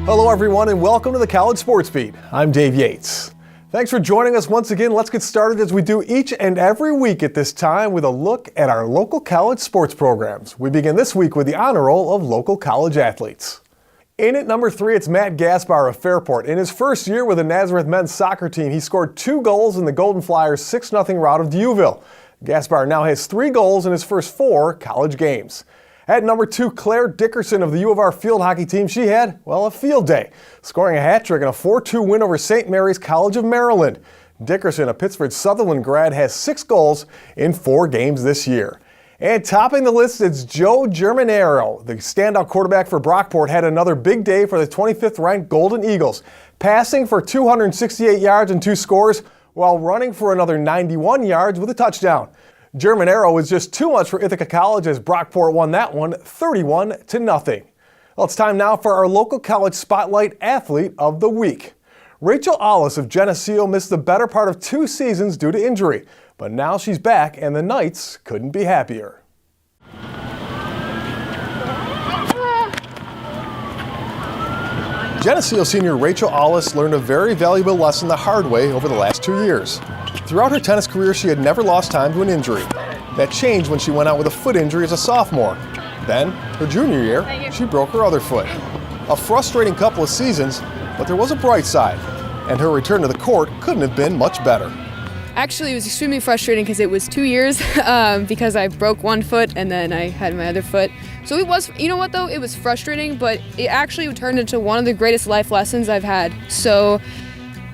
Hello everyone and welcome to the College Sports Beat. I'm Dave Yates. Thanks for joining us once again. Let's get started as we do each and every week at this time with a look at our local college sports programs. We begin this week with the honor roll of local college athletes. In at number 3, it's Matt Gaspar of Fairport. In his first year with the Nazareth men's soccer team, he scored 2 goals in the Golden Flyers' 6-0 rout of Duville. Gaspar now has 3 goals in his first 4 college games. At number 2, Claire Dickerson of the U of R field hockey team. She had, well, a field day, scoring a hat trick in a 4-2 win over St. Mary's College of Maryland. Dickerson, a Pittsburgh Sutherland grad, has 6 goals in 4 games this year. And topping the list, it's Joe Germanero. The standout quarterback for Brockport had another big day for the 25th ranked Golden Eagles, passing for 268 yards and 2 scores while running for another 91 yards with a touchdown. Germanero was just too much for Ithaca College as Brockport won that one 31-0. Well, it's time now for our local college spotlight athlete of the week. Rachel Ollis of Geneseo missed the better part of 2 seasons due to injury, but now she's back and the Knights couldn't be happier. Geneseo senior Rachel Ollis learned a very valuable lesson the hard way over the last 2 years. Throughout her tennis career, she had never lost time to an injury. That changed when she went out with a foot injury as a sophomore. Then, her junior year, she broke her other foot. A frustrating couple of seasons, but there was a bright side, and her return to the court couldn't have been much better. Actually, it was extremely frustrating because it was 2 years because I broke one foot and then I had my other foot. So it was, you know what though, it was frustrating, but it actually turned into one of the greatest life lessons I've had. So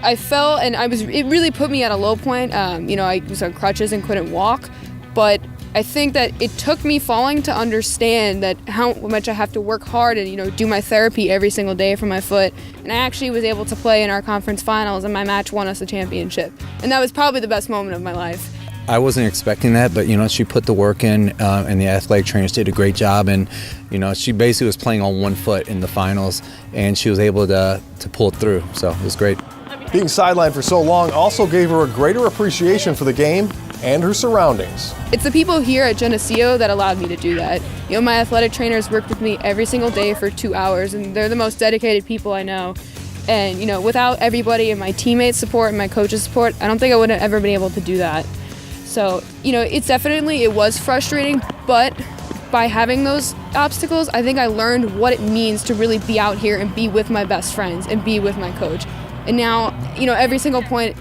I fell and it really put me at a low point. I was on crutches and couldn't walk, but I think that it took me falling to understand that how much I have to work hard and, do my therapy every single day for my foot. And I actually was able to play in our conference finals and my match won us the championship. And that was probably the best moment of my life. I wasn't expecting that, but, she put the work in and the athletic trainers did a great job. And, she basically was playing on one foot in the finals and she was able to pull it through. So it was great. Being sidelined for so long also gave her a greater appreciation for the game and her surroundings. It's the people here at Geneseo that allowed me to do that. My athletic trainers work with me every single day for 2 hours, and they're the most dedicated people I know. And, without everybody and my teammates' support and my coach's support, I don't think I would have ever been able to do that. So, it was frustrating, but by having those obstacles, I think I learned what it means to really be out here and be with my best friends and be with my coach. And now, every single point,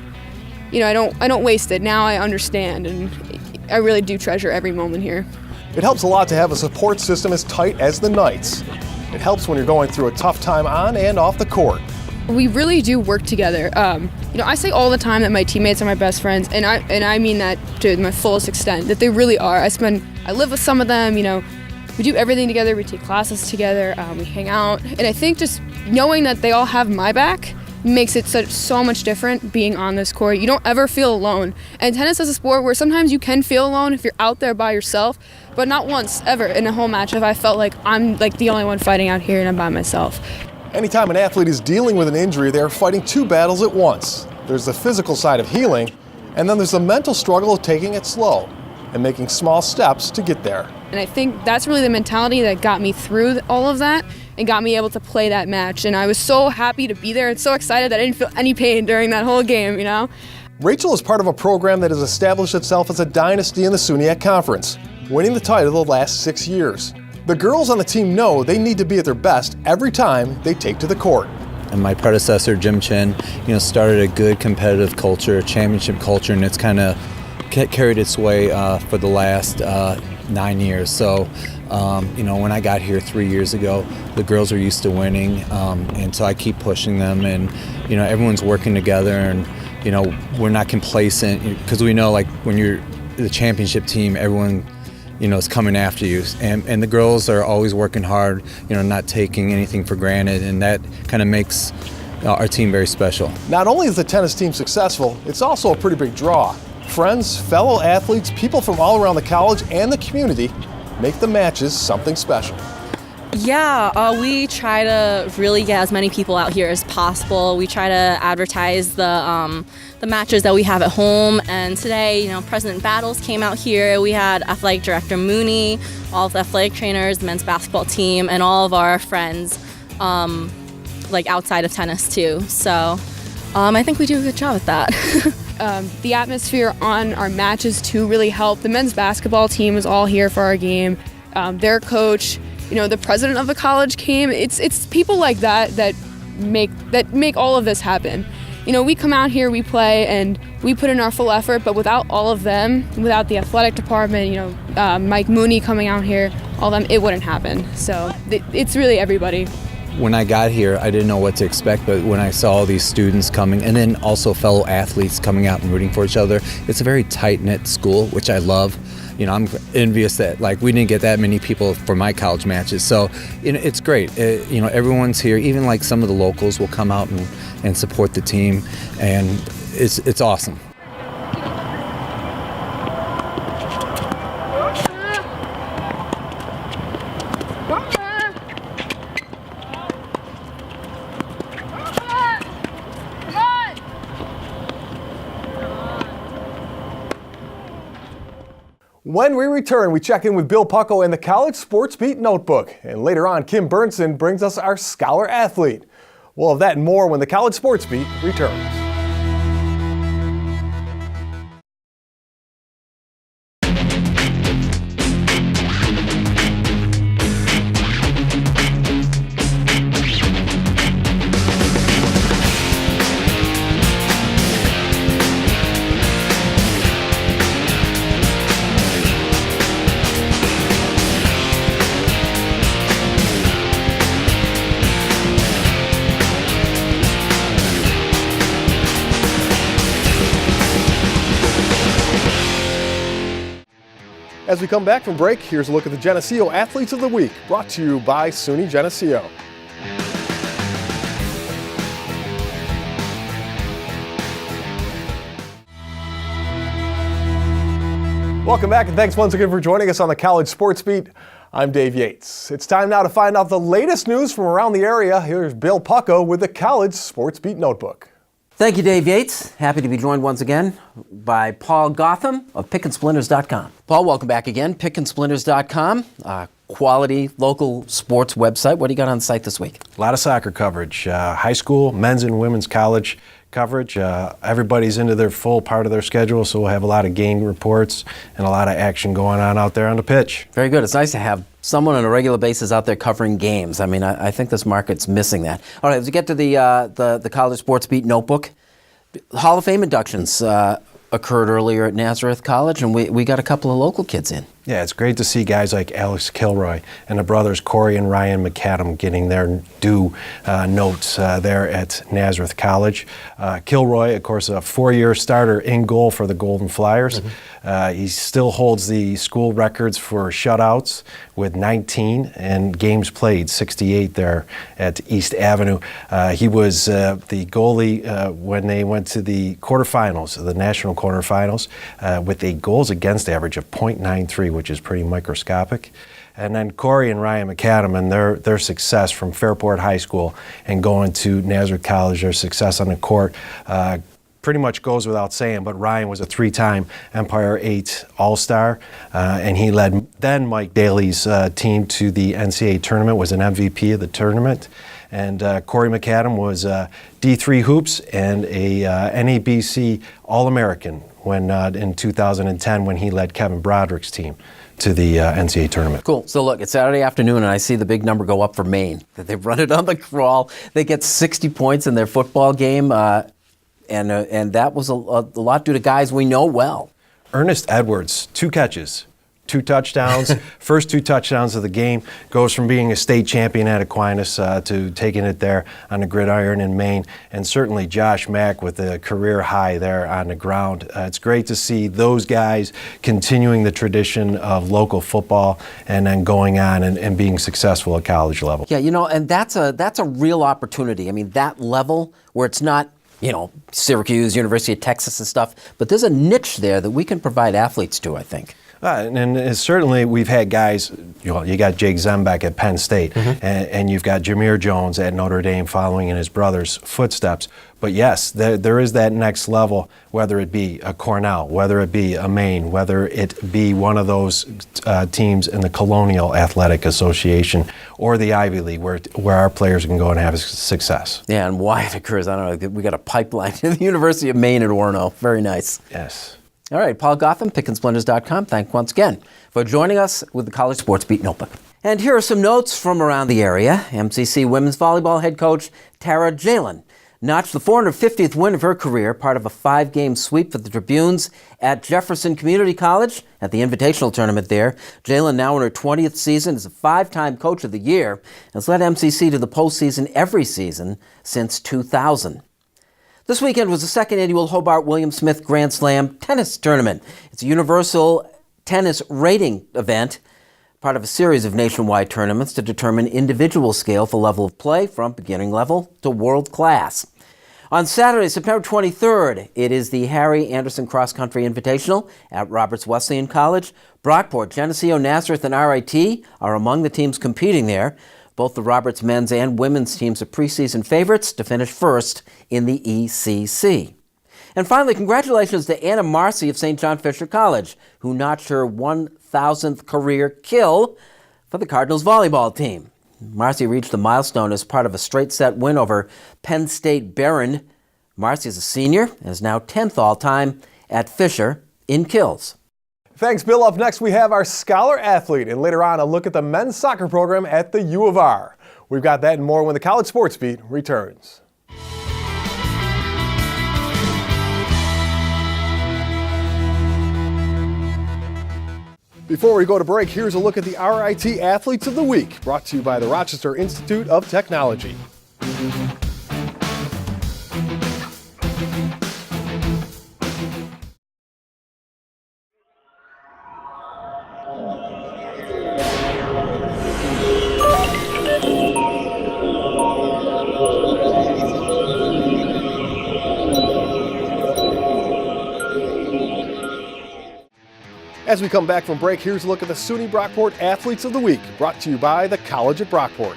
I don't waste it. Now I understand, and I really do treasure every moment here. It helps a lot to have a support system as tight as the Knights. It helps when you're going through a tough time on and off the court. We really do work together. I say all the time that my teammates are my best friends, and I mean that to my fullest extent, that they really are. I live with some of them, we do everything together, we take classes together, we hang out, and I think just knowing that they all have my back makes it so much different being on this court. You don't ever feel alone. And tennis is a sport where sometimes you can feel alone if you're out there by yourself, but not once ever in a whole match have I felt like I'm the only one fighting out here and I'm by myself. Anytime an athlete is dealing with an injury, they are fighting 2 battles at once. There's the physical side of healing, and then there's the mental struggle of taking it slow and making small steps to get there. And I think that's really the mentality that got me through all of that and got me able to play that match. And I was so happy to be there and so excited that I didn't feel any pain during that whole game, Rachel is part of a program that has established itself as a dynasty in the SUNY Conference, winning the title the last 6 years. The girls on the team know they need to be at their best every time they take to the court. And my predecessor, Jim Chin, started a good competitive culture, a championship culture, and it's kind of carried its way for the last 9 years. So, when I got here 3 years ago, the girls are used to winning, and so I keep pushing them, and, everyone's working together, and, we're not complacent, because we know, when you're the championship team, everyone, is coming after you, and the girls are always working hard, not taking anything for granted, and that kind of makes our team very special. Not only is the tennis team successful, it's also a pretty big draw. Friends, fellow athletes, people from all around the college and the community make the matches something special. Yeah, we try to really get as many people out here as possible. We try to advertise the matches that we have at home. And today, President Battles came out here. We had Athletic Director Mooney, all of the athletic trainers, the men's basketball team, and all of our friends like outside of tennis too. So I think we do a good job at that. The atmosphere on our matches too really helped. The men's basketball team was all here for our game. Their coach, the president of the college came. It's people like that make all of this happen. We come out here, we play, and we put in our full effort, but without all of them, without the athletic department, Mike Mooney coming out here, all of them, it wouldn't happen. So it's really everybody. When I got here, I didn't know what to expect, but when I saw all these students coming, and then also fellow athletes coming out and rooting for each other, it's a very tight-knit school, which I love. I'm envious that we didn't get that many people for my college matches. So it's great. Everyone's here. Even some of the locals will come out and support the team, and it's awesome. When we return, we check in with Bill Pucko and the College Sports Beat Notebook. And later on, Kim Burnson brings us our Scholar Athlete. We'll have that and more when the College Sports Beat returns. As we come back from break, here's a look at the Geneseo Athletes of the Week, brought to you by SUNY Geneseo. Welcome back, and thanks once again for joining us on the College Sports Beat. I'm Dave Yates. It's time now to find out the latest news from around the area. Here's Bill Pucko with the College Sports Beat Notebook. Thank you, Dave Yates. Happy to be joined once again by Paul Gotham of PickandSplinters.com. Paul, welcome back again. PickandSplinters.com, quality local sports website. What do you got on the site this week? A lot of soccer coverage, high school, men's and women's college coverage. Everybody's into their full part of their schedule, so we'll have a lot of game reports and a lot of action going on out there on the pitch. Very good. It's nice to have someone on a regular basis out there covering games. I mean, I think this market's missing that. All right, as we get to the College Sports Beat Notebook, Hall of Fame inductions occurred earlier at Nazareth College, and we got a couple of local kids in. Yeah, it's great to see guys like Alex Kilroy and the brothers Corey and Ryan McAdam getting their due notes there at Nazareth College. Kilroy, of course, a 4-year starter in goal for the Golden Flyers. He still holds the school records for shutouts with 19 and games played, 68 there at East Avenue. He was the goalie when they went to the quarterfinals, the national quarterfinals, with a goals against average of .93, which is pretty microscopic. And then Corey and Ryan McAdam and their success from Fairport High School and going to Nazareth College, their success on the court, pretty much goes without saying, but Ryan was a 3-time Empire 8 All-Star, and he led then Mike Daly's team to the NCAA tournament, was an MVP of the tournament. And Corey McAdam was D3 Hoops and a NABC All-American when in 2010 when he led Kevin Broderick's team to the NCAA tournament. Cool. So look, it's Saturday afternoon, and I see the big number go up for Maine. They've run it on the crawl. They get 60 points in their football game, and that was a lot due to guys we know well. Ernest Edwards, 2 catches, 2 touchdowns. First 2 touchdowns of the game. Goes from being a state champion at Aquinas to taking it there on the gridiron in Maine. And certainly Josh Mack with a career high there on the ground. It's great to see those guys continuing the tradition of local football and then going on and being successful at college level. Yeah, and that's a real opportunity. I mean, that level where it's not, Syracuse, University of Texas and stuff, but there's a niche there that we can provide athletes to, I think. And certainly we've had guys, you got Jake Zembeck at Penn State, and you've got Jameer Jones at Notre Dame following in his brother's footsteps. But yes, there is that next level, whether it be a Cornell, whether it be a Maine, whether it be one of those teams in the Colonial Athletic Association or the Ivy League where our players can go and have success. Yeah, and why it occurs, I don't know, we got a pipeline to the University of Maine at Orono. Very nice. Yes. All right, Paul Gotham, pickandSplendors.com. Thanks once again for joining us with the College Sports Beat Notebook. And here are some notes from around the area. MCC women's volleyball head coach Tara Jalen notched the 450th win of her career, part of a 5-game sweep for the Tribunes at Jefferson Community College at the Invitational Tournament there. Jalen, now in her 20th season, is a 5-time Coach of the Year and has led MCC to the postseason every season since 2000. This weekend was the second annual Hobart William Smith Grand Slam Tennis Tournament. It's a universal tennis rating event, part of a series of nationwide tournaments to determine individual scale for level of play from beginning level to world class. On Saturday, September 23rd, it is the Harry Anderson Cross Country Invitational at Roberts Wesleyan College. Brockport, Geneseo, Nazareth, and RIT are among the teams competing there. Both the Roberts men's and women's teams are preseason favorites to finish first in the ECC. And finally, congratulations to Anna Marcy of St. John Fisher College, who notched her 1,000th career kill for the Cardinals volleyball team. Marcy reached the milestone as part of a straight-set win over Penn State Barron. Marcy is a senior and is now 10th all-time at Fisher in kills. Thanks, Bill. Up next, we have our Scholar Athlete, and later on, a look at the men's soccer program at the U of R. We've got that and more when the College Sports Beat returns. Before we go to break, here's a look at the RIT Athletes of the Week, brought to you by the Rochester Institute of Technology. As we come back from break, here's a look at the SUNY Brockport Athletes of the Week, brought to you by the College at Brockport.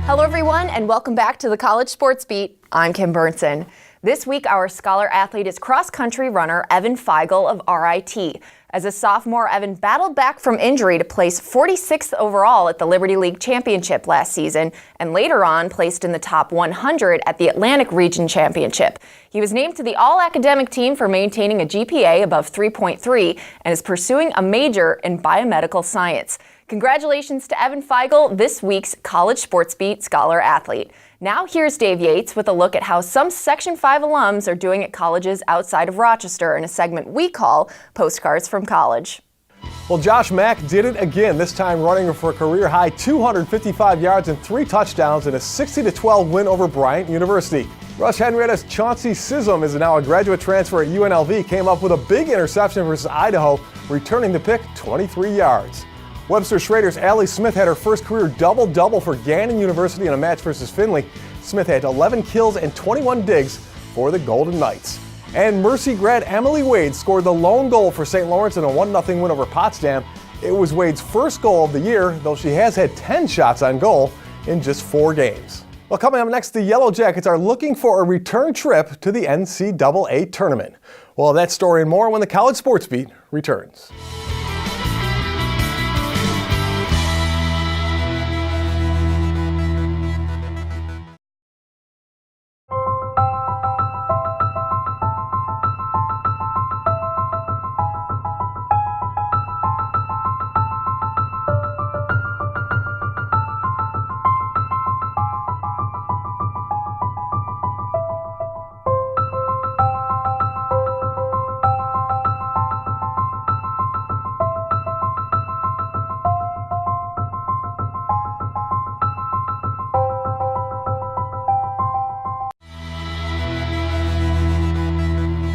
Hello everyone, and welcome back to the College Sports Beat. I'm Kim Burnson. This week, our Scholar Athlete is cross-country runner Evan Feigl of RIT. As a sophomore, Evan battled back from injury to place 46th overall at the Liberty League Championship last season, and later on placed in the top 100 at the Atlantic Region Championship. He was named to the all-academic team for maintaining a GPA above 3.3 and is pursuing a major in biomedical science. Congratulations to Evan Feigl, this week's College Sports Beat Scholar Athlete. Now here's Dave Yates with a look at how some Section 5 alums are doing at colleges outside of Rochester in a segment we call Postcards from College. Well, Josh Mack did it again, this time running for a career-high 255 yards and 3 touchdowns in a 60-12 win over Bryant University. Rush Henrietta's Chauncey Sissom is now a graduate transfer at UNLV, came up with a big interception versus Idaho, returning the pick 23 yards. Webster Schrader's Allie Smith had her first career double-double for Gannon University in a match versus Findlay. Smith had 11 kills and 21 digs for the Golden Knights. And Mercy grad Emily Wade scored the lone goal for St. Lawrence in a 1-0 win over Potsdam. It was Wade's first goal of the year, though she has had 10 shots on goal in just 4 games. Well, coming up next, the Yellow Jackets are looking for a return trip to the NCAA tournament. Well, that story and more when the College Sports Beat returns.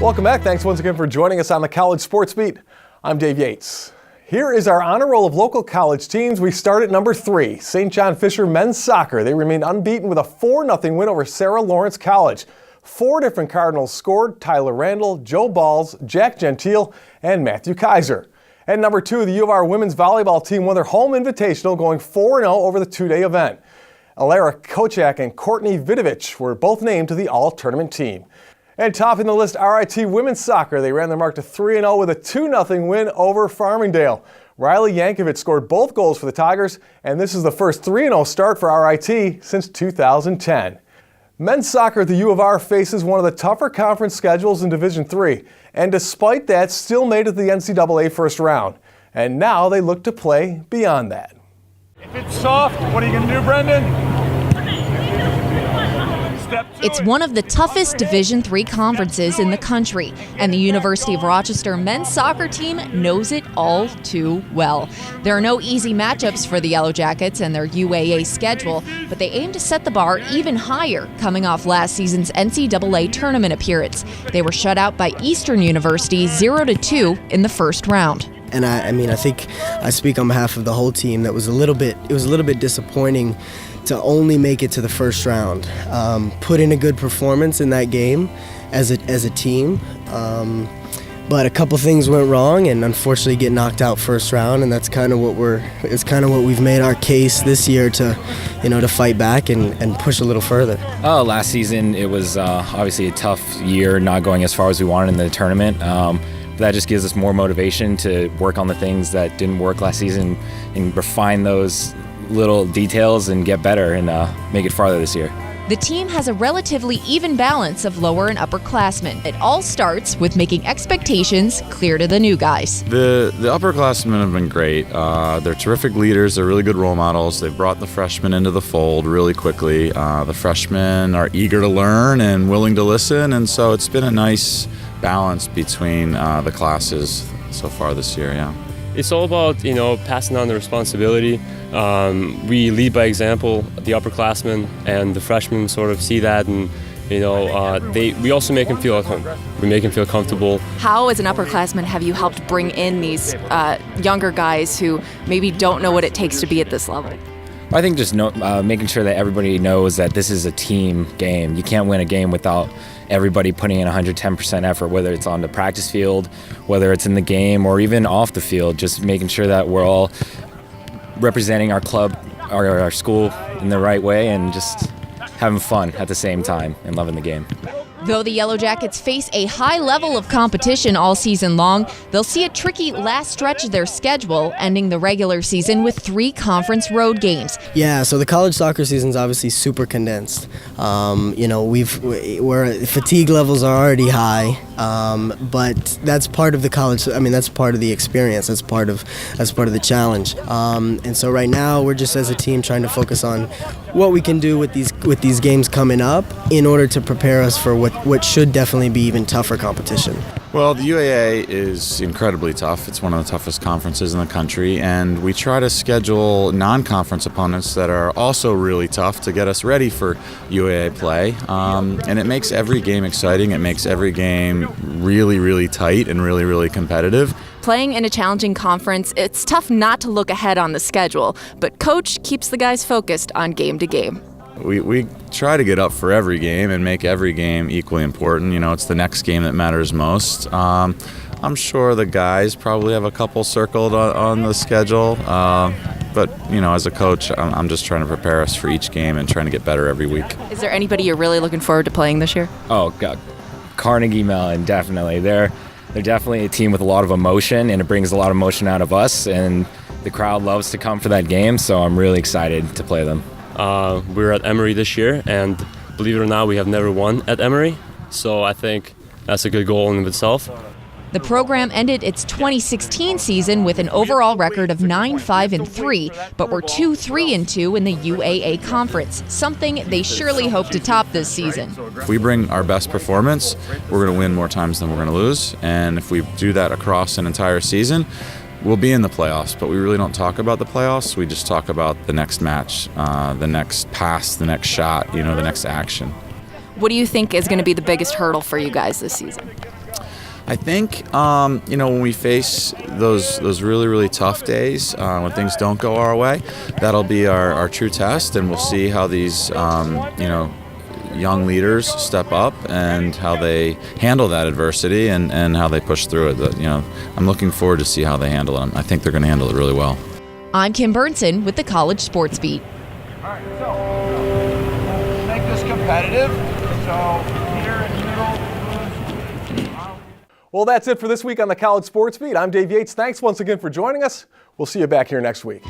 Welcome back. Thanks once again for joining us on the College Sports Beat. I'm Dave Yates. Here is our honor roll of local college teams. We start at number 3, St. John Fisher men's soccer. They remained unbeaten with a 4-0 win over Sarah Lawrence College. 4 different Cardinals scored: Tyler Randall, Joe Balls, Jack Gentile, and Matthew Kaiser. At number 2, the U of R women's volleyball team won their home invitational, going 4-0 over the 2-day event. Alara Kochak and Courtney Vidovich were both named to the all-tournament team. And topping the list, RIT women's soccer. They ran their mark to 3-0 with a 2-0 win over Farmingdale. Riley Yankovic scored both goals for the Tigers, and this is the first 3-0 start for RIT since 2010. Men's soccer at the U of R faces one of the tougher conference schedules in Division III, and despite that, still made it to the NCAA first round. And now they look to play beyond that. If it's soft, what are you going to do, Brendan? It's one of the toughest Division III conferences in the country, and the University of Rochester men's soccer team knows it all too well. There are no easy matchups for the Yellow Jackets and their UAA schedule, but they aim to set the bar even higher, coming off last season's NCAA tournament appearance. They were shut out by Eastern University 0-2 in the first round. And I think I speak on behalf of the whole team. It was a little bit disappointing to only make it to the first round. Put in a good performance in that game as a team, but a couple things went wrong, and unfortunately get knocked out first round. And that's kind of what we've made our case this year to fight back and push a little further. Last season it was obviously a tough year, not going as far as we wanted in the tournament. That just gives us more motivation to work on the things that didn't work last season and refine those little details and get better and make it farther this year. The team has a relatively even balance of lower and upperclassmen. It all starts with making expectations clear to the new guys. The upperclassmen have been great. They're terrific leaders. They're really good role models. They've brought the freshmen into the fold really quickly. The freshmen are eager to learn and willing to listen, and so it's been a nice balance between the classes so far this year, yeah. It's all about, passing on the responsibility. We lead by example. The upperclassmen and the freshmen sort of see that, and we also make them feel at home. We make them feel comfortable. How, as an upperclassman, have you helped bring in these younger guys who maybe don't know what it takes to be at this level? I think just making sure that everybody knows that this is a team game. You can't win a game without everybody putting in 110% effort, whether it's on the practice field, whether it's in the game, or even off the field. Just making sure that we're all representing our club or our school in the right way and just having fun at the same time and loving the game. Though the Yellow Jackets face a high level of competition all season long, they'll see a tricky last stretch of their schedule, ending the regular season with 3 conference road games. Yeah, so the college soccer season's obviously super condensed. Fatigue levels are already high, but that's part of the college. That's part of the experience. That's part of the challenge. And so right now, we're just as a team trying to focus on what we can do with these games coming up in order to prepare us for what should definitely be even tougher competition. Well, the UAA is incredibly tough. It's one of the toughest conferences in the country, and we try to schedule non-conference opponents that are also really tough to get us ready for UAA play. And it makes every game exciting. It makes every game really, really tight and really, really competitive. Playing in a challenging conference, it's tough not to look ahead on the schedule, but Coach keeps the guys focused on game to game. We try to get up for every game and make every game equally important. It's the next game that matters most. I'm sure the guys probably have a couple circled on the schedule, but as a coach, I'm just trying to prepare us for each game and trying to get better every week. Is there anybody you're really looking forward to playing this year? Oh God, Carnegie Mellon, definitely. They're definitely a team with a lot of emotion, and it brings a lot of emotion out of us, and the crowd loves to come for that game, so I'm really excited to play them. We're at Emory this year, and believe it or not, we have never won at Emory, so I think that's a good goal in and of itself. The program ended its 2016 season with an overall record of 9-5-3, but were 2-3-2 in the UAA conference, something they surely hope to top this season. If we bring our best performance, we're going to win more times than we're going to lose, and if we do that across an entire season, we'll be in the playoffs. But we really don't talk about the playoffs. We just talk about the next match, the next pass, the next shot, the next action. What do you think is going to be the biggest hurdle for you guys this season? I think, when we face those really, really tough days, when things don't go our way, that'll be our true test, and we'll see how these, young leaders step up and how they handle that adversity and how they push through it. I'm looking forward to see how they handle it. I think they're going to handle it really well. I'm Kim Burnson with the College Sports Beat. All right, so make this competitive. So here in the middle. Well, that's it for this week on the College Sports Beat. I'm Dave Yates. Thanks once again for joining us. We'll see you back here next week.